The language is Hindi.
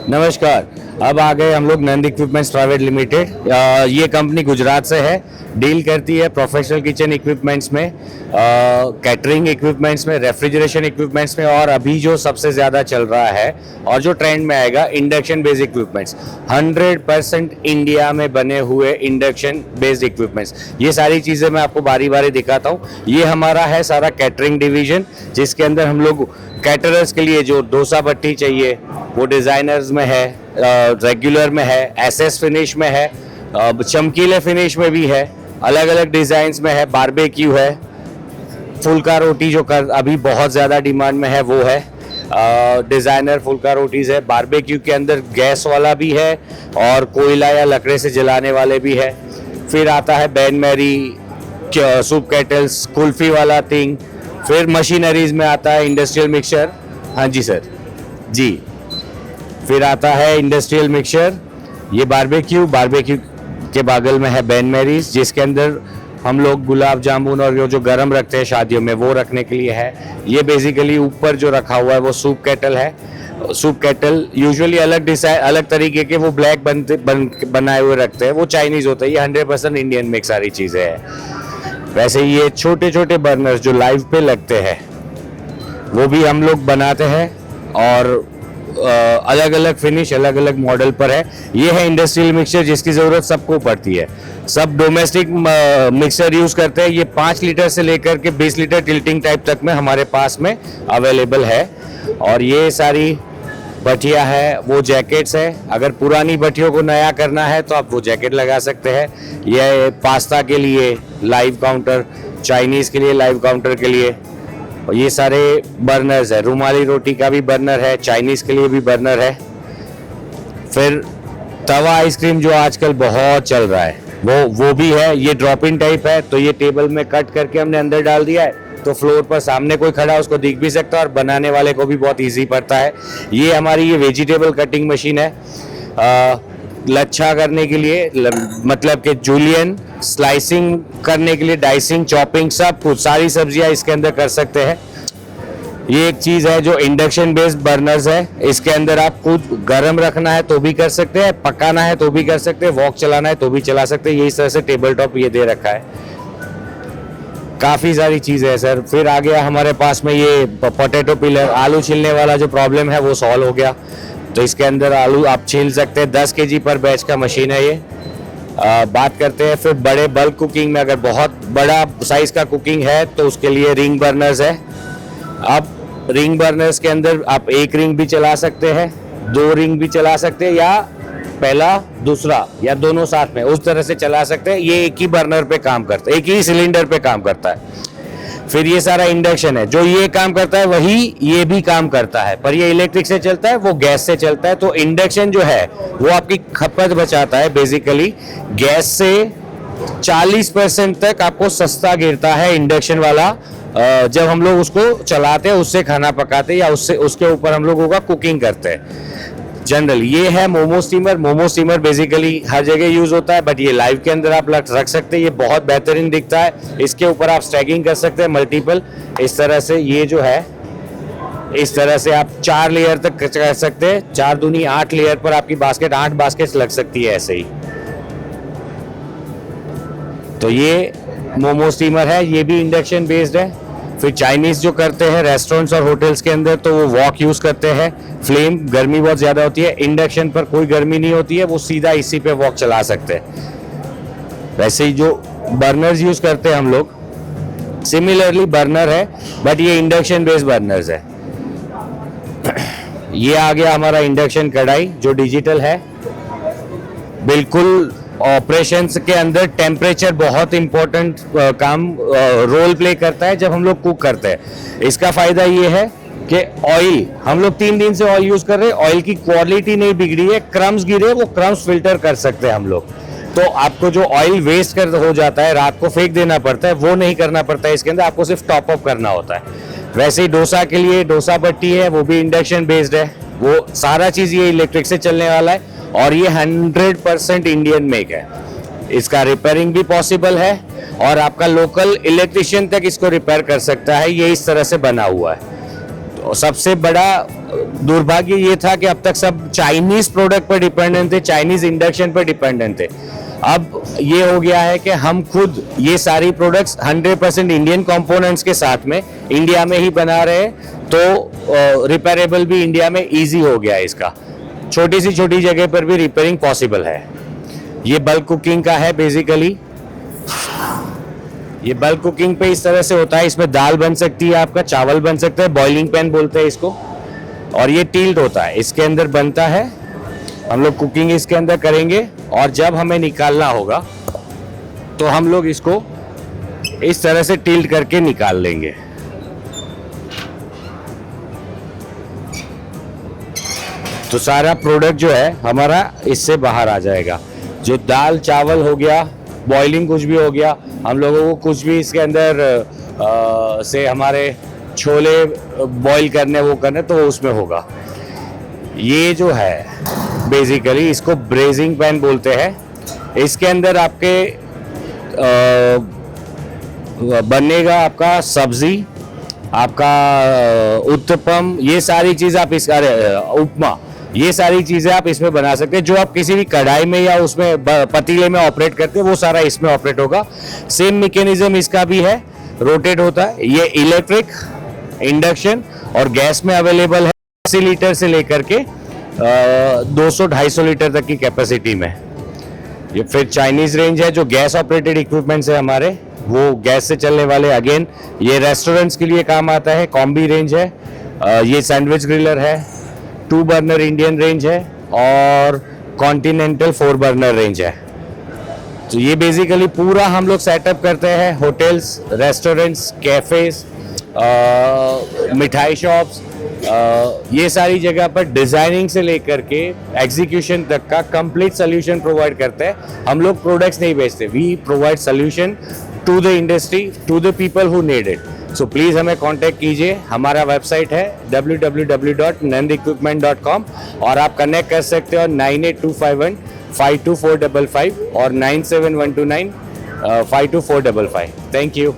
नमस्कार। अब आ गए हम लोग नंद इक्विपमेंट्स प्राइवेट लिमिटेड। ये कंपनी गुजरात से है, डील करती है प्रोफेशनल किचन इक्विपमेंट्स में, कैटरिंग इक्विपमेंट्स में, रेफ्रिजरेशन इक्विपमेंट्स में, और अभी जो सबसे ज़्यादा चल रहा है और जो ट्रेंड में आएगा, इंडक्शन बेस्ड इक्विपमेंट्स। 100% इंडिया में बने हुए इंडक्शन बेस्ड इक्विपमेंट्स। ये सारी चीज़ें मैं आपको बारी बारी दिखाता हूँ। ये हमारा है सारा कैटरिंग डिवीजन, जिसके अंदर हम लोग कैटरर्स के लिए जो डोसा भट्टी चाहिए वो डिज़ाइनर्स में है, रेगुलर में है, एसएस फिनिश में है, चमकीले फिनिश में भी है, अलग अलग डिज़ाइंस में है, बारबेक्यू है, फुल्का रोटी जो अभी बहुत ज़्यादा डिमांड में है वो है, डिज़ाइनर फुल्का रोटीज़ है। बारबेक्यू के अंदर गैस वाला भी है और कोयला या लकड़े से जलाने वाले भी है। फिर आता है bain marie, soup kettles, kulfi वाला थिंग। फिर मशीनरीज में आता है इंडस्ट्रियल मिक्सचर। हाँ जी सर जी। फिर आता है इंडस्ट्रियल मिक्सचर। ये बारबेक्यू के बगल में है बैन मैरीज, जिसके अंदर हम लोग गुलाब जामुन और जो गरम रखते हैं शादियों में वो रखने के लिए है। ये बेसिकली ऊपर जो रखा हुआ है वो सूप केटल है। सूप केटल यूजुअली अलग डिजाइन, अलग तरीके के वो ब्लैक बनाए हुए रखते हैं, वो चाइनीज़ होता है। ये 100% इंडियन में सारी चीज़ें हैं। वैसे ये छोटे छोटे बर्नर्स जो लाइव पे लगते हैं वो भी हम लोग बनाते हैं, और अलग अलग फिनिश अलग अलग मॉडल पर है। ये है इंडस्ट्रियल मिक्सचर, जिसकी ज़रूरत सबको पड़ती है। सब डोमेस्टिक मिक्सर यूज़ करते हैं। ये 5 लीटर से लेकर के 20 लीटर टिल्टिंग टाइप तक में हमारे पास में अवेलेबल है। और ये सारी भट्टियाँ है, वो जैकेट्स है। अगर पुरानी भट्टियों को नया करना है तो आप वो जैकेट लगा सकते हैं। ये पास्ता के लिए लाइव काउंटर, चाइनीज़ के लिए लाइव काउंटर के लिए, और ये सारे बर्नर्स है। रुमाली रोटी का भी बर्नर है, चाइनीज़ के लिए भी बर्नर है। फिर तवा आइसक्रीम जो आजकल बहुत चल रहा है वो भी है। ये ड्रॉप इन टाइप है, तो ये टेबल में कट करके हमने अंदर डाल दिया है, तो फ्लोर पर सामने कोई खड़ा उसको दिख भी सकता है और बनाने वाले को भी बहुत इजी पड़ता है। ये हमारी ये वेजिटेबल कटिंग मशीन है, लच्छा करने के लिए, मतलब कि जूलियन स्लाइसिंग करने के लिए, डाइसिंग, चॉपिंग, सब कुछ, सारी सब्जियां इसके अंदर कर सकते हैं। ये एक चीज़ है जो इंडक्शन बेस्ड बर्नर्स है। इसके अंदर आप कुछ गर्म रखना है तो भी कर सकते हैं, पकाना है तो भी कर सकते हैं, वॉक चलाना है तो भी चला सकते हैं। ये इस तरह से टेबल टॉप ये दे रखा है। काफ़ी सारी चीज़ें है सर। फिर आ गया हमारे पास में ये पोटैटो पिलर, आलू छीलने वाला जो प्रॉब्लम है वो सॉल्व हो गया। तो इसके अंदर आलू आप छील सकते हैं। 10 kg पर बैच का मशीन है ये। बात करते हैं फिर बड़े बल्क कुकिंग में, अगर बहुत बड़ा साइज का कुकिंग है तो उसके लिए रिंग बर्नर्स है। अब रिंग बर्नर्स के अंदर आप एक रिंग भी चला सकते हैं, 2 रिंग भी चला सकते हैं, या पहला दूसरा या दोनों साथ में, उस तरह से चला सकते हैं। ये एक ही बर्नर पे काम करता है, एक ही सिलेंडर पे काम करता है। फिर ये सारा इंडक्शन है, जो ये काम करता है वही ये भी काम करता है, पर ये इलेक्ट्रिक से चलता है, वो गैस से चलता है। तो इंडक्शन जो है वो आपकी खपत बचाता है। बेसिकली गैस से 40% तक आपको सस्ता गिरता है इंडक्शन वाला, जब हम लोग उसको चलाते हैं, उससे खाना पकाते हैं या उसके ऊपर हम लोग होगा कुकिंग करते हैं। जनरल ये है momo steamer. Momo steamer basically हर जगह यूज होता है, बट ये लाइव के अंदर आप रख सकते हैं। ये बहुत बेहतरीन दिखता है। इसके ऊपर आप स्टैकिंग कर सकते हैं मल्टीपल, इस तरह से। ये जो है इस तरह से आप 4 लेयर तक कर सकते हैं। 4 दूनी 8 लेयर पर आपकी बास्केट 8 बास्केट लग सकती है ऐसे ही। तो ये मोमो स्टीमर है, ये भी इंडक्शन बेस्ड है। फिर चाइनीज़ जो करते हैं रेस्टोरेंट्स और होटल्स के अंदर, तो वो वॉक यूज़ करते हैं। फ्लेम, गर्मी बहुत ज़्यादा होती है, इंडक्शन पर कोई गर्मी नहीं होती है, वो सीधा इसी पे वॉक चला सकते हैं। वैसे ही जो बर्नर्स यूज़ करते हैं हम लोग, सिमिलरली बर्नर है, बट ये इंडक्शन बेस्ड बर्नर्स है। ये आ गया हमारा इंडक्शन कढ़ाई जो डिजिटल है। बिल्कुल ऑपरेशंस के अंदर टेम्परेचर बहुत इंपॉर्टेंट रोल प्ले करता है जब हम लोग कुक करते हैं। इसका फ़ायदा ये है कि ऑयल, हम लोग 3 दिन से ऑयल यूज़ कर रहे हैं, ऑयल की क्वालिटी नहीं बिगड़ी है। क्रम्स गिरे, वो क्रम्स फिल्टर कर सकते हैं हम लोग। तो आपको जो ऑयल वेस्ट हो जाता है, रात को फेंक देना पड़ता है, वो नहीं करना पड़ता है इसके अंदर, आपको सिर्फ टॉप अप करना होता है। वैसे ही डोसा के लिए डोसा भट्टी है, वो भी इंडक्शन बेस्ड है। वो सारा चीज़ ये इलेक्ट्रिक से चलने वाला है, और ये 100% इंडियन मेक है। इसका रिपेयरिंग भी पॉसिबल है, और आपका लोकल इलेक्ट्रिशियन तक इसको रिपेयर कर सकता है। ये इस तरह से बना हुआ है। तो सबसे बड़ा दुर्भाग्य ये था कि अब तक सब चाइनीज प्रोडक्ट पर डिपेंडेंट थे, चाइनीज इंडक्शन पर डिपेंडेंट थे। अब ये हो गया है कि हम खुद ये सारी प्रोडक्ट्स 100% इंडियन कंपोनेंट्स के साथ में इंडिया में ही बना रहे हैं, तो रिपेयरेबल भी इंडिया में इजी हो गया है इसका। छोटी सी छोटी जगह पर भी रिपेयरिंग पॉसिबल है। ये बल्क कुकिंग का है बेसिकली। ये बल्क कुकिंग पे इस तरह से होता है, इसमें दाल बन सकती है, आपका चावल बन सकता है, बॉइलिंग पैन बोलते हैं इसको। और ये टिल्ट होता है, इसके अंदर बनता है, हम लोग कुकिंग इसके अंदर करेंगे और जब हमें निकालना होगा तो हम लोग इसको इस तरह से टिल्ट करके निकाल लेंगे। तो सारा प्रोडक्ट जो है हमारा इससे बाहर आ जाएगा। जो दाल चावल हो गया, बॉइलिंग कुछ भी हो गया, हम लोगों को कुछ भी इसके अंदर से हमारे छोले बॉईल करने वो करने तो उसमें होगा। ये जो है बेसिकली इसको ब्रेजिंग पैन बोलते हैं। इसके अंदर आपके बनेगा आपका सब्जी, आपका उत्तपम, ये सारी चीज़ आप इसका उपमा, ये सारी चीज़ें आप इसमें बना सकते हैं। जो आप किसी भी कढ़ाई में या उसमें पतीले में ऑपरेट करते हैं वो सारा इसमें ऑपरेट होगा। सेम मैकेनिज्म इसका भी है, रोटेट होता है। ये इलेक्ट्रिक, इंडक्शन और गैस में अवेलेबल है। 80 लीटर से लेकर के 200-250 लीटर तक की कैपेसिटी में। ये फिर चाइनीज रेंज है, जो गैस ऑपरेटेड इक्विपमेंट्स है हमारे, वो गैस से चलने वाले। अगेन ये रेस्टोरेंट्स के लिए काम आता है। कॉम्बी रेंज है। ये सैंडविच ग्रिलर है। 2 बर्नर इंडियन रेंज है और कॉन्टिनेंटल 4 बर्नर रेंज है। तो ये बेसिकली पूरा हम लोग सेटअप करते हैं होटल्स, रेस्टोरेंट्स, कैफेज, मिठाई शॉप्स, ये सारी जगह पर डिजाइनिंग से लेकर के एग्जीक्यूशन तक का कंप्लीट सोल्यूशन प्रोवाइड करते हैं। हम लोग प्रोडक्ट्स नहीं बेचते, we provide solution to the industry, to the people who need it. So please हमें कांटेक्ट कीजिए। हमारा वेबसाइट है www.nandequipment.com और आप कनेक्ट कर सकते हो 98251-52455 और 97129-52455। Thank you.